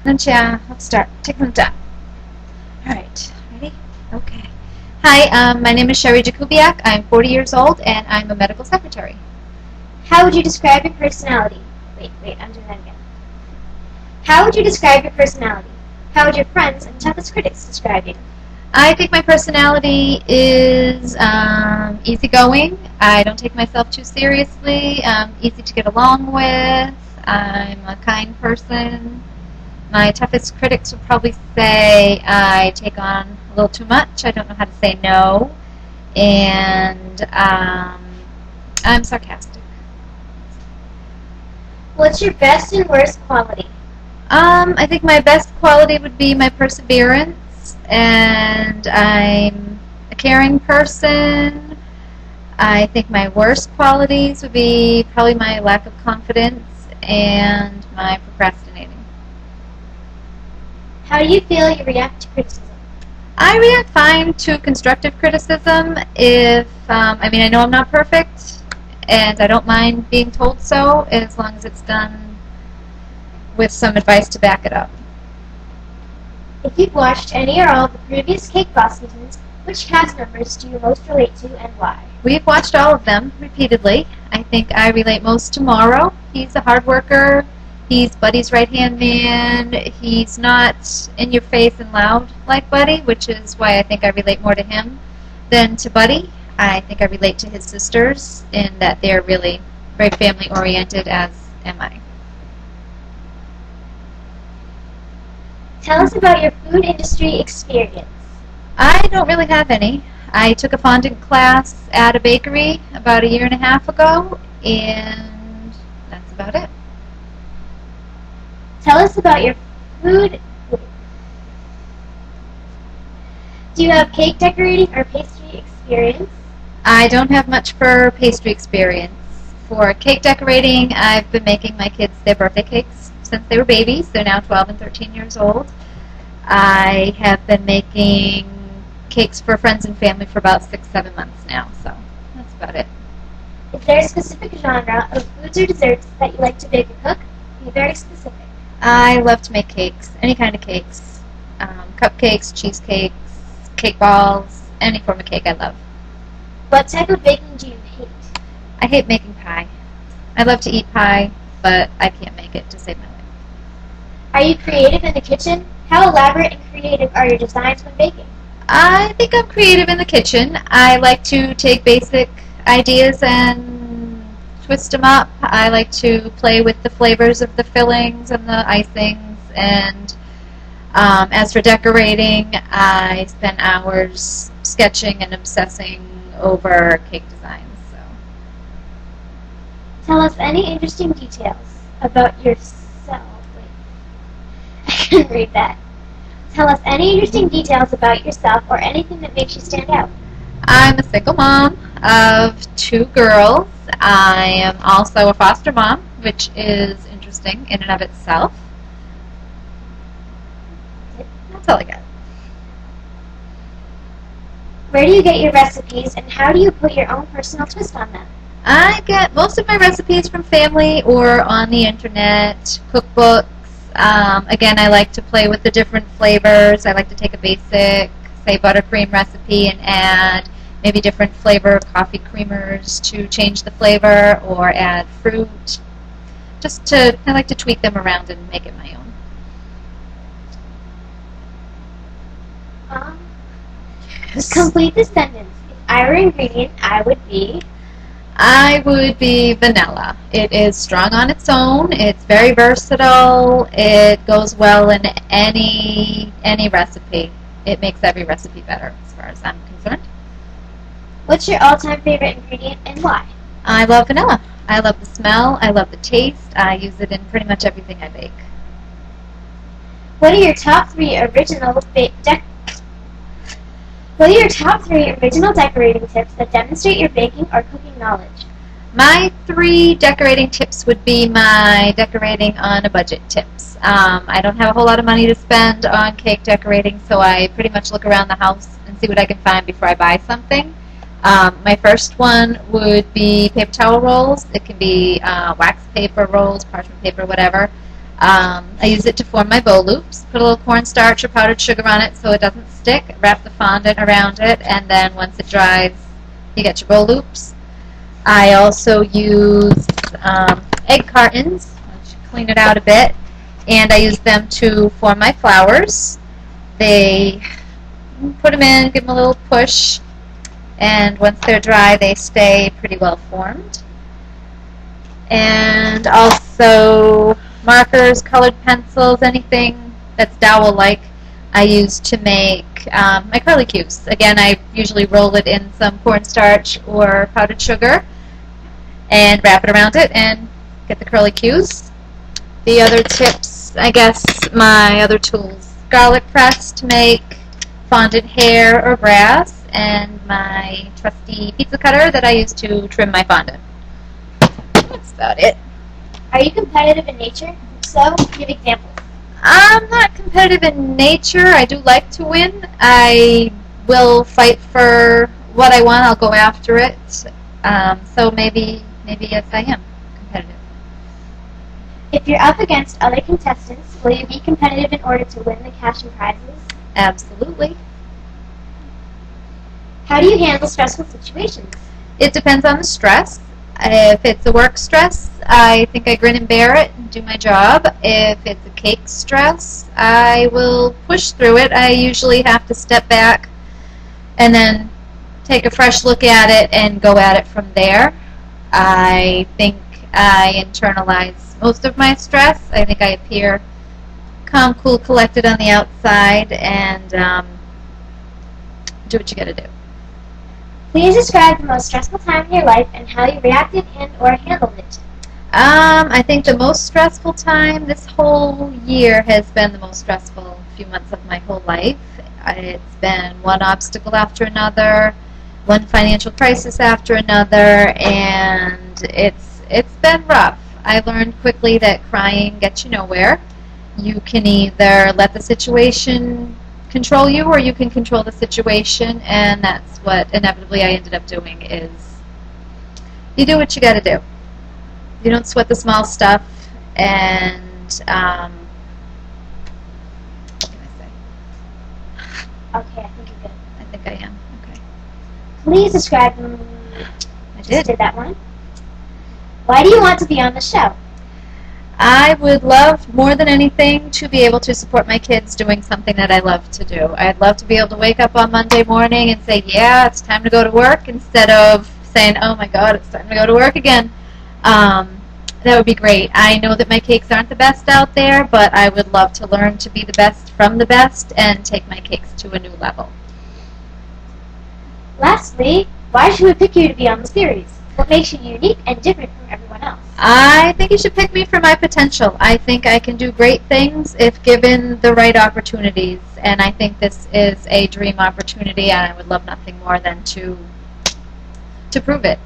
Let's start. Take them down. All right. Ready? Okay. Hi, my name is Sherry Jakubiak. I'm 40 years old, and I'm a medical secretary. How would you describe your personality? Wait, I'm doing that again. How would you describe your personality? How would your friends and toughest critics describe you? I think my personality is easygoing. I don't take myself too seriously. Easy to get along with. I'm a kind person. My toughest critics would probably say I take on a little too much. I don't know how to say no. And I'm sarcastic. What's your best and worst quality? I think my best quality would be my perseverance, and I'm a caring person. I think my worst qualities would be probably my lack of confidence and my procrastinating. How do you feel you react to criticism? I react fine to constructive criticism if, I know I'm not perfect, and I don't mind being told so as long as it's done with some advice to back it up. If you've watched any or all of the previous Cake Boss seasons, which cast members do you most relate to and why? We've watched all of them repeatedly. I think I relate most to Morrow. He's a hard worker. He's Buddy's right-hand man. He's not in your face and loud like Buddy, which is why I think I relate more to him than to Buddy. I think I relate to his sisters in that they're really very family-oriented, as am I. Tell us about your food industry experience. I don't really have any. I took a fondant class at a bakery about 1.5 years ago, and that's about it. Tell us about your food. Do you have cake decorating or pastry experience? I don't have much for pastry experience. For cake decorating, I've been making my kids their birthday cakes since they were babies. They're now 12 and 13 years old. I have been making cakes for friends and family for about 6-7 months now, so that's about it. Is there a specific genre of foods or desserts that you like to bake or cook? Be very specific. I love to make cakes, any kind of cakes. Cupcakes, cheesecakes, cake balls, any form of cake I love. What type of baking do you hate? I hate making pie. I love to eat pie, but I can't make it to save my life. Are you creative in the kitchen? How elaborate and creative are your designs when baking? I think I'm creative in the kitchen. I like to take basic ideas and twist them up. I like to play with the flavors of the fillings and the icings. And as for decorating, I spend hours sketching and obsessing over cake designs. So, tell us any interesting details about yourself. Wait, I couldn't read that. Tell us any interesting details about yourself or anything that makes you stand out. I'm a single mom of 2 girls. I am also a foster mom, which is interesting in and of itself. That's all I got. Where do you get your recipes, and how do you put your own personal twist on them? I get most of my recipes from family or on the internet, cookbooks. Again, I like to play with the different flavors. I like to take a basic, say, buttercream recipe and add maybe different flavor coffee creamers to change the flavor, or add fruit. I like to tweak them around and make it my own. Complete the sentence. If I were an ingredient, I would be vanilla. It is strong on its own. It's very versatile. It goes well in any recipe. It makes every recipe better, as far as I'm concerned. What's your all-time favorite ingredient and why? I love vanilla. I love the smell. I love the taste. I use it in pretty much everything I bake. What are your top 3 original decorating tips that demonstrate your baking or cooking knowledge? My 3 decorating tips would be my decorating on a budget tips. I don't have a whole lot of money to spend on cake decorating, so I pretty much look around the house and see what I can find before I buy something. My first one would be paper towel rolls. It can be wax paper rolls, parchment paper, whatever. I use it to form my bow loops. Put a little cornstarch or powdered sugar on it so it doesn't stick. Wrap the fondant around it, and then once it dries, you get your bow loops. I also use egg cartons, which clean it out a bit, and I use them to form my flowers. They put them in, give them a little push, and once they're dry, they stay pretty well formed. And also markers, colored pencils, anything that's dowel-like, I use to make my curlicues. Again, I usually roll it in some cornstarch or powdered sugar and wrap it around it and get the curlicues. The other tips, I guess, my other tools: garlic press to make fondant hair or brass, and my trusty pizza cutter that I use to trim my fondant. That's about it. Are you competitive in nature? If so, give examples. I'm not competitive in nature. I do like to win. I will fight for what I want. I'll go after it. So maybe yes, I am competitive. If you're up against other contestants, will you be competitive in order to win the cash and prizes? Absolutely. How do you handle stressful situations? It depends on the stress. If it's a work stress, I think I grin and bear it and do my job. If it's a cake stress, I will push through it. I usually have to step back and then take a fresh look at it and go at it from there. I think I internalize most of my stress. I think I appear calm, cool, collected on the outside, and do what you gotta do. Please describe the most stressful time in your life and how you reacted and or handled it. I think the most stressful time this whole year has been the most stressful few months of my whole life. It's been one obstacle after another, one financial crisis after another, and it's been rough. I learned quickly that crying gets you nowhere. You can either let the situation control you, or you can control the situation, and that's what inevitably I ended up doing. Is you do what you got to do. You don't sweat the small stuff, and what can I say? Okay, I think you're good. I think I am. Okay. Please describe I just did. did that one. Why do you want to be on the show? I would love, more than anything, to be able to support my kids doing something that I love to do. I'd love to be able to wake up on Monday morning and say, yeah, it's time to go to work, instead of saying, oh my God, it's time to go to work again. That would be great. I know that my cakes aren't the best out there, but I would love to learn to be the best from the best and take my cakes to a new level. Lastly, why should we pick you to be on the series? What makes you unique and different from everyone else? I think you should pick me for my potential. I think I can do great things if given the right opportunities, and I think this is a dream opportunity, and I would love nothing more than to prove it.